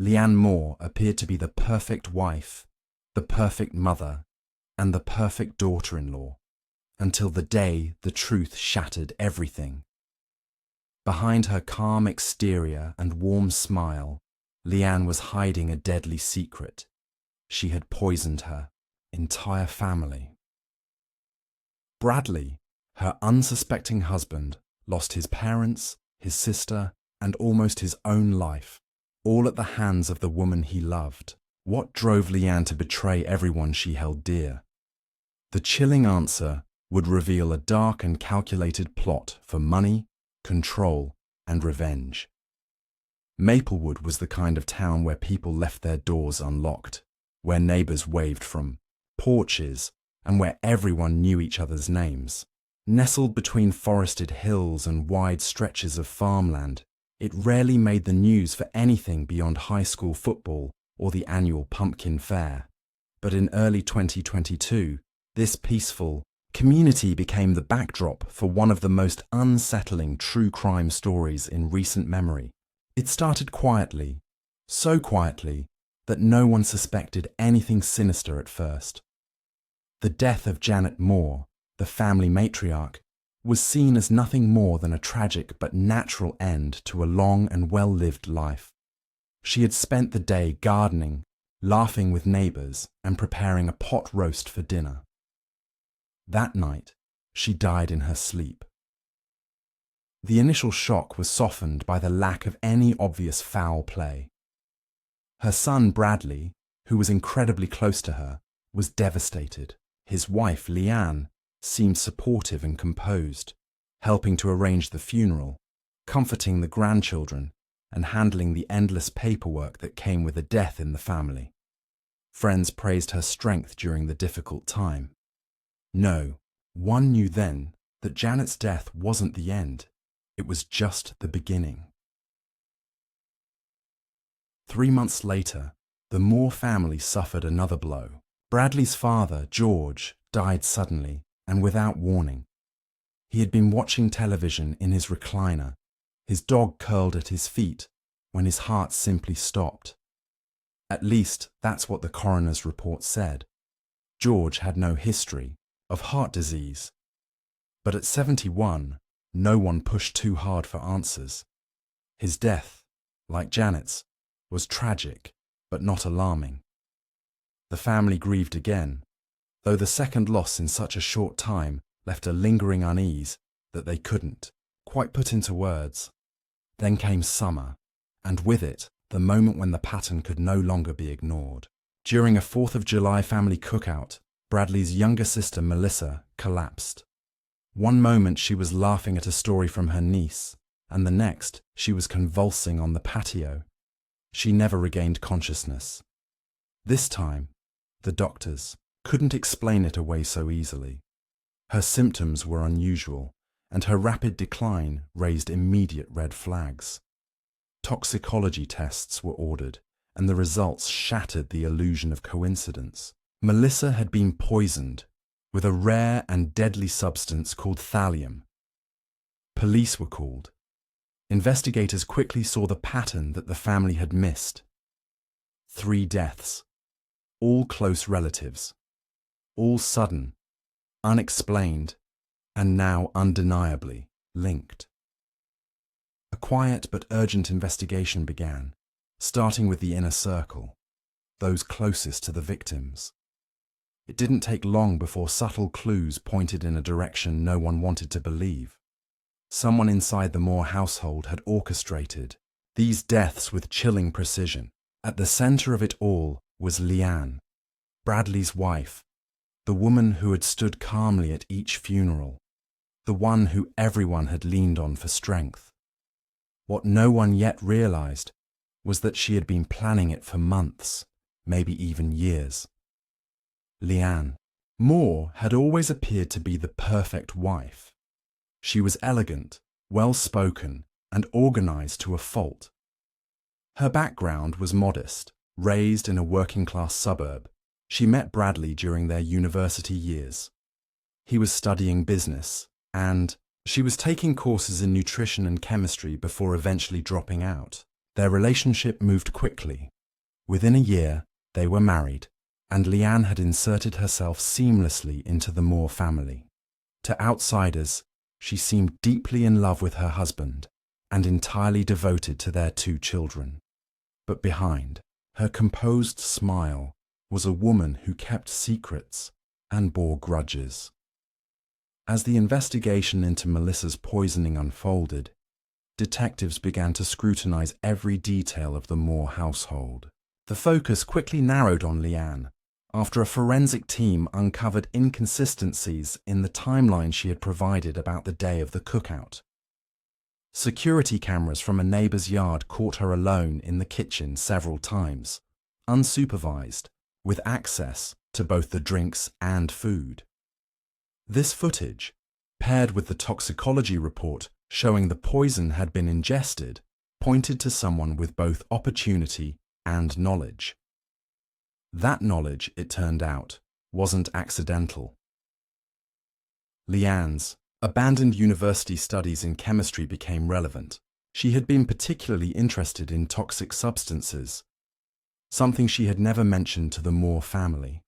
Leanne Moore appeared to be the perfect wife, the perfect mother, and the perfect daughter-in-law, until the day the truth shattered everything. Behind her calm exterior and warm smile, Leanne was hiding a deadly secret. She had poisoned her entire family. Bradley, her unsuspecting husband, lost his parents, his sister, and almost his own life, all at the hands of the woman he loved. What drove Leanne to betray everyone she held dear? The chilling answer would reveal a dark and calculated plot for money, control, and revenge. Maplewood was the kind of town where people left their doors unlocked, where neighbors waved from porches, and where everyone knew each other's names. Nestled between forested hills and wide stretches of farmland, it rarely made the news for anything beyond high school football or the annual pumpkin fair. But in early 2022, this peaceful community became the backdrop for one of the most unsettling true crime stories in recent memory. It started quietly, so quietly that no one suspected anything sinister at first. The death of Janet Moore, the family matriarch, was seen as nothing more than a tragic but natural end to a long and well-lived life. She had spent the day gardening, laughing with neighbors, and preparing a pot roast for dinner. That night, she died in her sleep. The initial shock was softened by the lack of any obvious foul play. Her son Bradley, who was incredibly close to her, was devastated. His wife Leanne seemed supportive and composed, helping to arrange the funeral, comforting the grandchildren, and handling the endless paperwork that came with a death in the family. Friends praised her strength during the difficult time. No, one knew then that Janet's death wasn't the end. It was just the beginning. 3 months later, the Moore family suffered another blow. Bradley's father, George, died suddenly and without warning. He had been watching television in his recliner, his dog curled at his feet, when his heart simply stopped. At least that's what the coroner's report said. George had no history of heart disease. But at 71, no one pushed too hard for answers. His death, like Janet's, was tragic but not alarming. The family grieved again, though the second loss in such a short time left a lingering unease that they couldn't quite put into words. Then came summer, and with it, the moment when the pattern could no longer be ignored. During a 4th of July family cookout, Bradley's younger sister Melissa collapsed. One moment she was laughing at a story from her niece, and the next she was convulsing on the patio. She never regained consciousness. This time, the doctors couldn't explain it away so easily. Her symptoms were unusual, and her rapid decline raised immediate red flags. Toxicology tests were ordered, and the results shattered the illusion of coincidence. Melissa had been poisoned with a rare and deadly substance called thallium. Police were called. Investigators quickly saw the pattern that the family had missed. 3 deaths, all close relatives, all sudden, unexplained, and now undeniably linked. A quiet but urgent investigation began, starting with the inner circle, those closest to the victims. It didn't take long before subtle clues pointed in a direction no one wanted to believe. Someone inside the Moore household had orchestrated these deaths with chilling precision. At the center of it all was Leanne, Bradley's wife, the woman who had stood calmly at each funeral, the one who everyone had leaned on for strength. What no one yet realized was that she had been planning it for months, maybe even years. Leanne Moore had always appeared to be the perfect wife. She was elegant, well-spoken, and organized to a fault. Her background was modest. Raised in a working-class suburb, she met Bradley during their university years. He was studying business, and she was taking courses in nutrition and chemistry before eventually dropping out. Their relationship moved quickly. Within a year, they were married, and Leanne had inserted herself seamlessly into the Moore family. To outsiders, she seemed deeply in love with her husband and entirely devoted to their 2 children. But behind her composed smile was a woman who kept secrets and bore grudges. As the investigation into Melissa's poisoning unfolded, detectives began to scrutinize every detail of the Moore household. The focus quickly narrowed on Leanne after a forensic team uncovered inconsistencies in the timeline she had provided about the day of the cookout. Security cameras from a neighbor's yard caught her alone in the kitchen several times, unsupervised, with access to both the drinks and food. This footage, paired with the toxicology report showing the poison had been ingested, pointed to someone with both opportunity and knowledge. That knowledge, it turned out, wasn't accidental. Leanne's abandoned university studies in chemistry became relevant. She had been particularly interested in toxic substances, something she had never mentioned to the Moore family.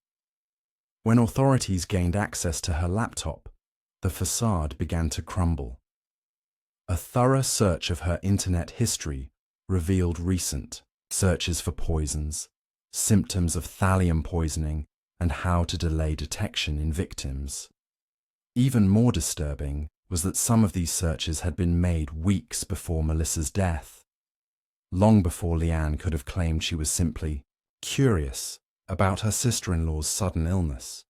When authorities gained access to her laptop, the facade began to crumble. A thorough search of her internet history revealed recent searches for poisons, symptoms of thallium poisoning, and how to delay detection in victims. Even more disturbing was that some of these searches had been made weeks before Melissa's death, long before Leanne could have claimed she was simply curious about her sister-in-law's sudden illness.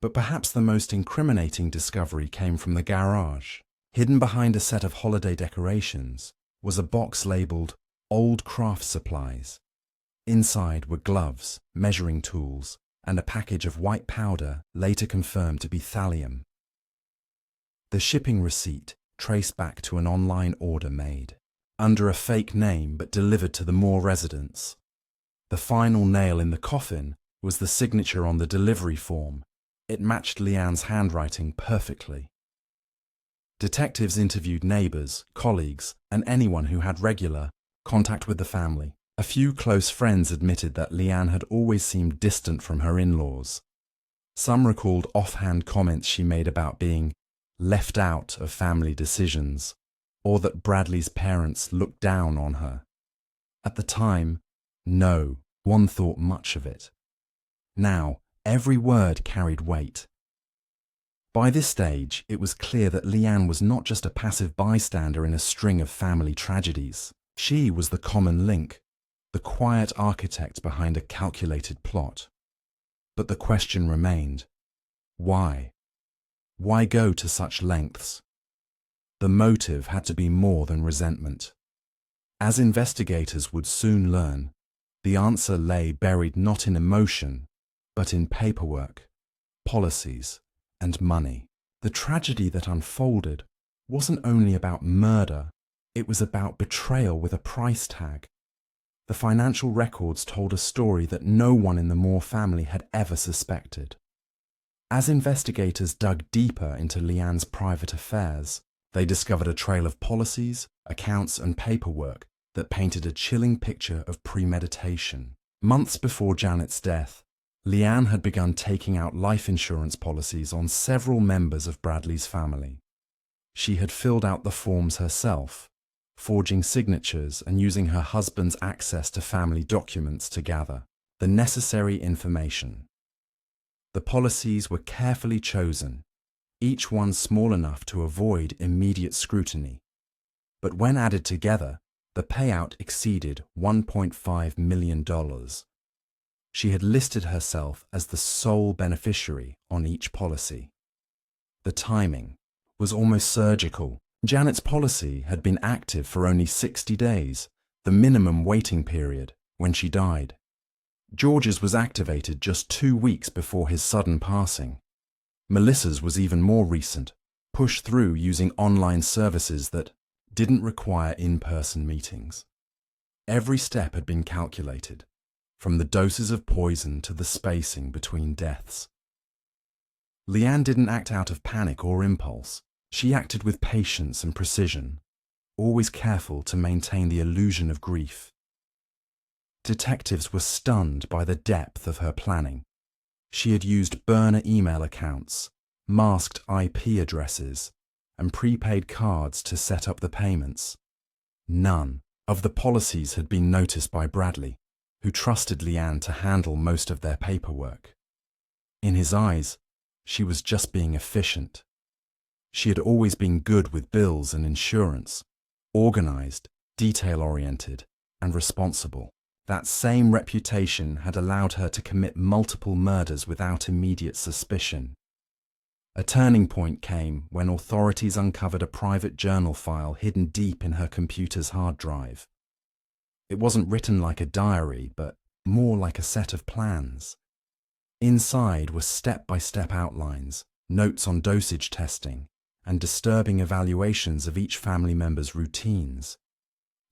But perhaps the most incriminating discovery came from the garage. Hidden behind a set of holiday decorations was a box labeled "Old Craft Supplies." Inside were gloves, measuring tools, and a package of white powder later confirmed to be thallium. The shipping receipt traced back to an online order made under a fake name but delivered to the Moore residence. The final nail in the coffin was the signature on the delivery form. It matched Leanne's handwriting perfectly. Detectives interviewed neighbors, colleagues, and anyone who had regular contact with the family. A few close friends admitted that Leanne had always seemed distant from her in-laws. Some recalled offhand comments she made about being left out of family decisions, or that Bradley's parents looked down on her. At the time, no one thought much of it. Now, every word carried weight. By this stage, it was clear that Leanne was not just a passive bystander in a string of family tragedies. She was the common link, the quiet architect behind a calculated plot. But the question remained, why? Why go to such lengths? The motive had to be more than resentment. As investigators would soon learn, the answer lay buried not in emotion, but in paperwork, policies, and money. The tragedy that unfolded wasn't only about murder, it was about betrayal with a price tag. The financial records told a story that no one in the Moore family had ever suspected. As investigators dug deeper into Leanne's private affairs, they discovered a trail of policies, accounts, and paperwork that painted a chilling picture of premeditation. Months before Janet's death, Leanne had begun taking out life insurance policies on several members of Bradley's family. She had filled out the forms herself, forging signatures and using her husband's access to family documents to gather the necessary information. The policies were carefully chosen, each one small enough to avoid immediate scrutiny. But when added together, the payout exceeded $1.5 million. She had listed herself as the sole beneficiary on each policy. The timing was almost surgical. Janet's policy had been active for only 60 days, the minimum waiting period, when she died. George's was activated just 2 weeks before his sudden passing. Melissa's was even more recent, pushed through using online services that didn't require in-person meetings. Every step had been calculated, from the doses of poison to the spacing between deaths. Leanne didn't act out of panic or impulse. She acted with patience and precision, always careful to maintain the illusion of grief. Detectives were stunned by the depth of her planning. She had used burner email accounts, masked IP addresses, and prepaid cards to set up the payments. None of the policies had been noticed by Bradley, who trusted Leanne to handle most of their paperwork. In his eyes, she was just being efficient. She had always been good with bills and insurance, organized, detail-oriented, and responsible. That same reputation had allowed her to commit multiple murders without immediate suspicion. A turning point came when authorities uncovered a private journal file hidden deep in her computer's hard drive. It wasn't written like a diary, but more like a set of plans. Inside were step-by-step outlines, notes on dosage testing, and disturbing evaluations of each family member's routines.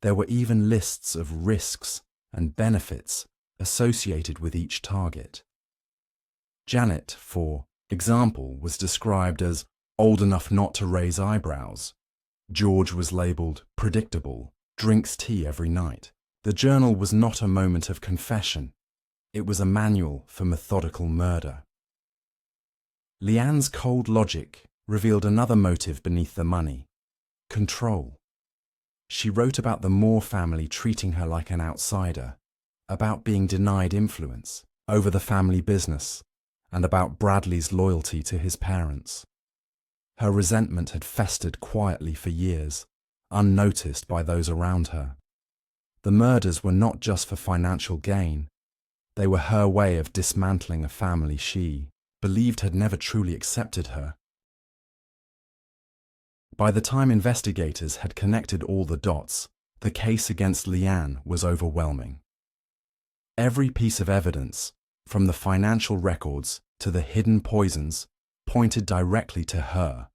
There were even lists of risks and benefits associated with each target. Janet, for example, was described as old enough not to raise eyebrows. George was labelled predictable, drinks tea every night. The journal was not a moment of confession. It was a manual for methodical murder. Leanne's cold logic revealed another motive beneath the money: control. She wrote about the Moore family treating her like an outsider, about being denied influence over the family business, and about Bradley's loyalty to his parents. Her resentment had festered quietly for years, unnoticed by those around her. The murders were not just for financial gain. They were her way of dismantling a family she believed had never truly accepted her. By the time investigators had connected all the dots, the case against Leanne was overwhelming. Every piece of evidence, from the financial records to the hidden poisons, pointed directly to her.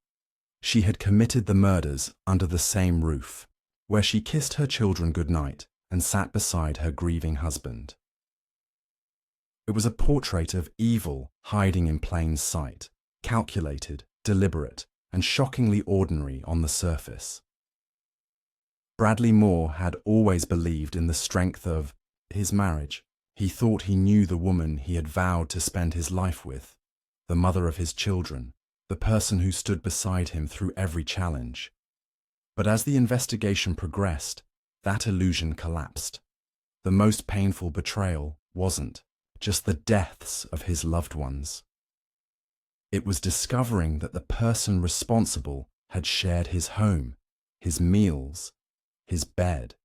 She had committed the murders under the same roof, where she kissed her children goodnight and sat beside her grieving husband. It was a portrait of evil hiding in plain sight, calculated, deliberate, and shockingly ordinary on the surface. Bradley Moore had always believed in the strength of his marriage. He thought he knew the woman he had vowed to spend his life with, the mother of his children, the person who stood beside him through every challenge. But as the investigation progressed, that illusion collapsed. The most painful betrayal wasn't just the deaths of his loved ones. It was discovering that the person responsible had shared his home, his meals, his bed.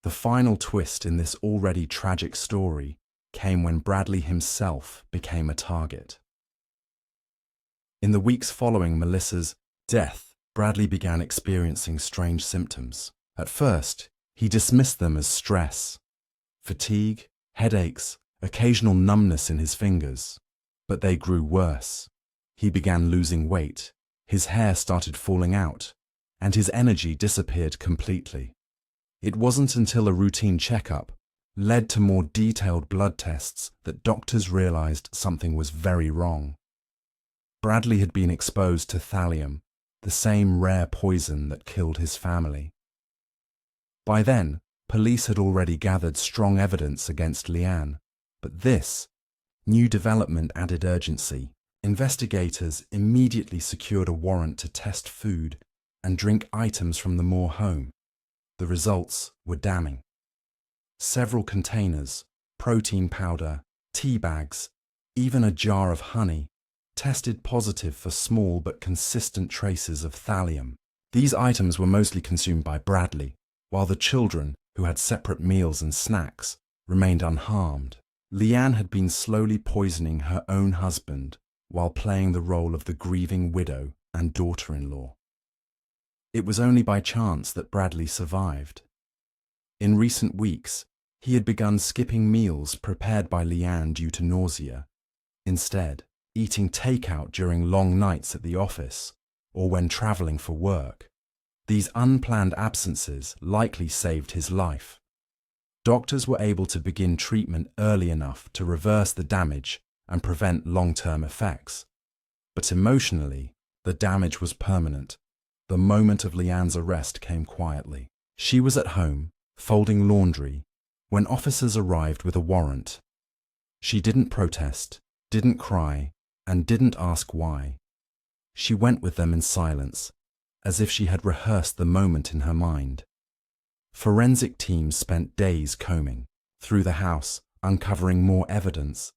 The final twist in this already tragic story came when Bradley himself became a target. In the weeks following Melissa's death, Bradley began experiencing strange symptoms. At first, he dismissed them as stress, fatigue, headaches, occasional numbness in his fingers. But they grew worse. He began losing weight, his hair started falling out, and his energy disappeared completely. It wasn't until a routine checkup led to more detailed blood tests that doctors realized something was very wrong. Bradley had been exposed to thallium, the same rare poison that killed his family. By then, police had already gathered strong evidence against Leanne, but this new development added urgency. Investigators immediately secured a warrant to test food and drink items from the Moore home. The results were damning. Several containers, protein powder, tea bags, even a jar of honey, tested positive for small but consistent traces of thallium. These items were mostly consumed by Bradley, while the children, who had separate meals and snacks, remained unharmed. Leanne had been slowly poisoning her own husband while playing the role of the grieving widow and daughter-in-law. It was only by chance that Bradley survived. In recent weeks, he had begun skipping meals prepared by Leanne due to nausea, instead eating takeout during long nights at the office or when traveling for work. These unplanned absences likely saved his life. Doctors were able to begin treatment early enough to reverse the damage and prevent long-term effects. But emotionally, the damage was permanent. The moment of Leanne's arrest came quietly. She was at home, folding laundry, When officers arrived with a warrant, she didn't protest, didn't cry, and didn't ask why. She went with them in silence, as if she had rehearsed the moment in her mind. Forensic teams spent days combing through the house, uncovering more evidence.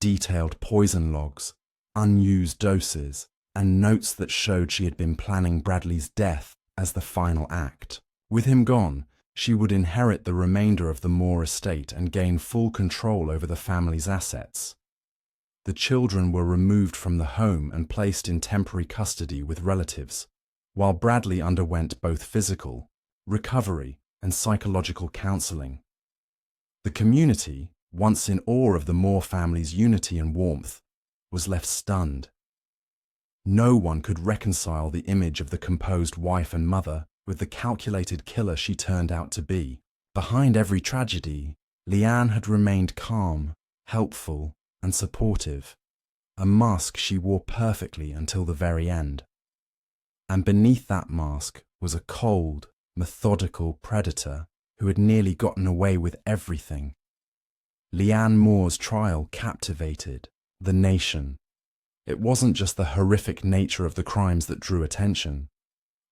Detailed poison logs, unused doses, and notes that showed she had been planning Bradley's death as the final act. With him gone, she would inherit the remainder of the Moore estate and gain full control over the family's assets. The children were removed from the home and placed in temporary custody with relatives, while Bradley underwent both physical, recovery, and psychological counseling. The community, once in awe of the Moore family's unity and warmth, was left stunned. No one could reconcile the image of the composed wife and mother with the calculated killer she turned out to be. Behind every tragedy, Leanne had remained calm, helpful, and supportive, a mask she wore perfectly until the very end. And beneath that mask was a cold, methodical predator who had nearly gotten away with everything. Leanne Moore's trial captivated the nation. It wasn't just the horrific nature of the crimes that drew attention.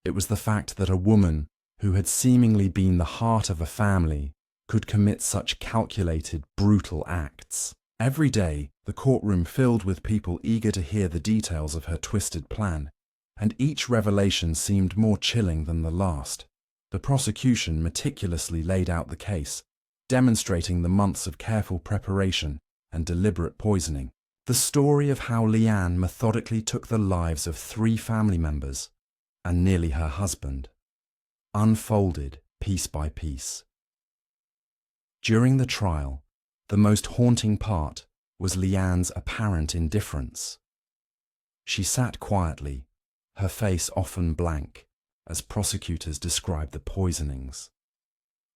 It was the fact that a woman who had seemingly been the heart of a family could commit such calculated, brutal acts. Every day, the courtroom filled with people eager to hear the details of her twisted plan, and each revelation seemed more chilling than the last. The prosecution meticulously laid out the case, demonstrating the months of careful preparation and deliberate poisoning. The story of how Leanne methodically took the lives of 3 family members and nearly her husband, unfolded piece by piece. During the trial, the most haunting part was Leanne's apparent indifference. She sat quietly, her face often blank, as prosecutors described the poisonings.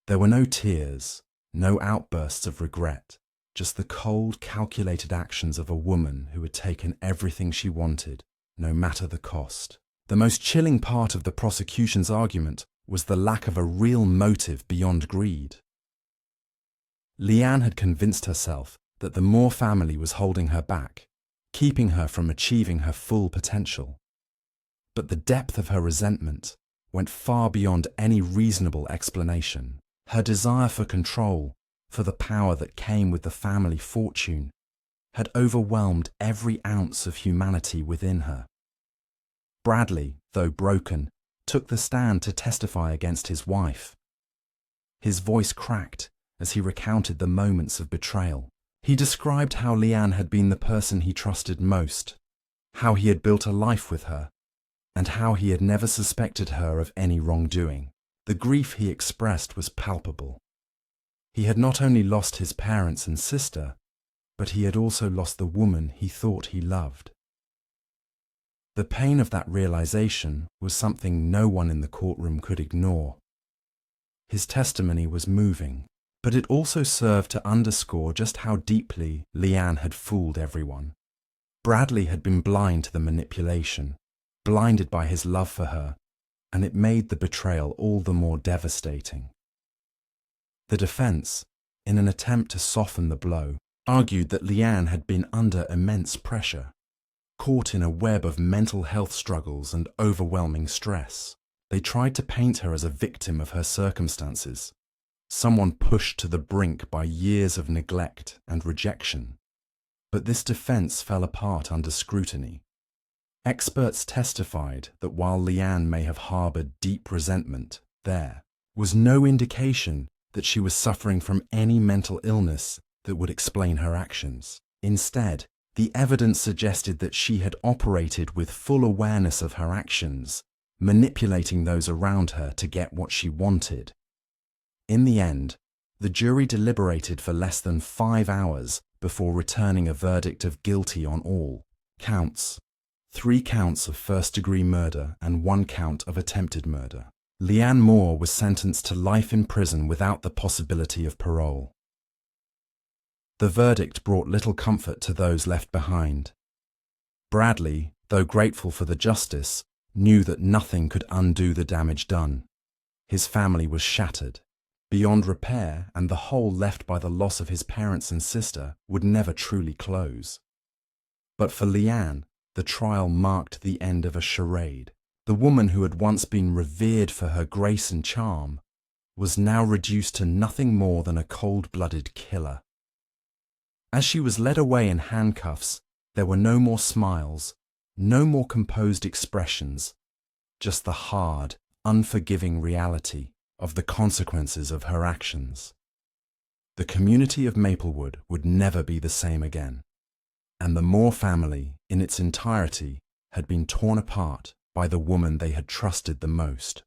There were no tears, no outbursts of regret, just the cold, calculated actions of a woman who had taken everything she wanted, no matter the cost. The most chilling part of the prosecution's argument was the lack of a real motive beyond greed. Leanne had convinced herself that the Moore family was holding her back, keeping her from achieving her full potential. But the depth of her resentment went far beyond any reasonable explanation. Her desire for control, for the power that came with the family fortune, had overwhelmed every ounce of humanity within her. Bradley, though broken, took the stand to testify against his wife. His voice cracked as he recounted the moments of betrayal. He described how Leanne had been the person he trusted most, how he had built a life with her, and how he had never suspected her of any wrongdoing. The grief he expressed was palpable. He had not only lost his parents and sister, but he had also lost the woman he thought he loved. The pain of that realization was something no one in the courtroom could ignore. His testimony was moving, but it also served to underscore just how deeply Leanne had fooled everyone. Bradley had been blind to the manipulation, blinded by his love for her, and it made the betrayal all the more devastating. The defense, in an attempt to soften the blow, argued that Leanne had been under immense pressure, caught in a web of mental health struggles and overwhelming stress. They tried to paint her as a victim of her circumstances, someone pushed to the brink by years of neglect and rejection. But this defense fell apart under scrutiny. Experts testified that while Leanne may have harbored deep resentment, there was no indication that she was suffering from any mental illness that would explain her actions. Instead, the evidence suggested that she had operated with full awareness of her actions, manipulating those around her to get what she wanted. In the end, the jury deliberated for less than 5 hours before returning a verdict of guilty on all counts. 3 counts of first-degree murder and 1 count of attempted murder. Leanne Moore was sentenced to life in prison without the possibility of parole. The verdict brought little comfort to those left behind. Bradley, though grateful for the justice, knew that nothing could undo the damage done. His family was shattered, beyond repair, and the hole left by the loss of his parents and sister would never truly close. But for Leanne, the trial marked the end of a charade. The woman who had once been revered for her grace and charm was now reduced to nothing more than a cold-blooded killer. As she was led away in handcuffs, there were no more smiles, no more composed expressions, just the hard, unforgiving reality of the consequences of her actions. The community of Maplewood would never be the same again, and the Moore family, in its entirety, had been torn apart by the woman they had trusted the most.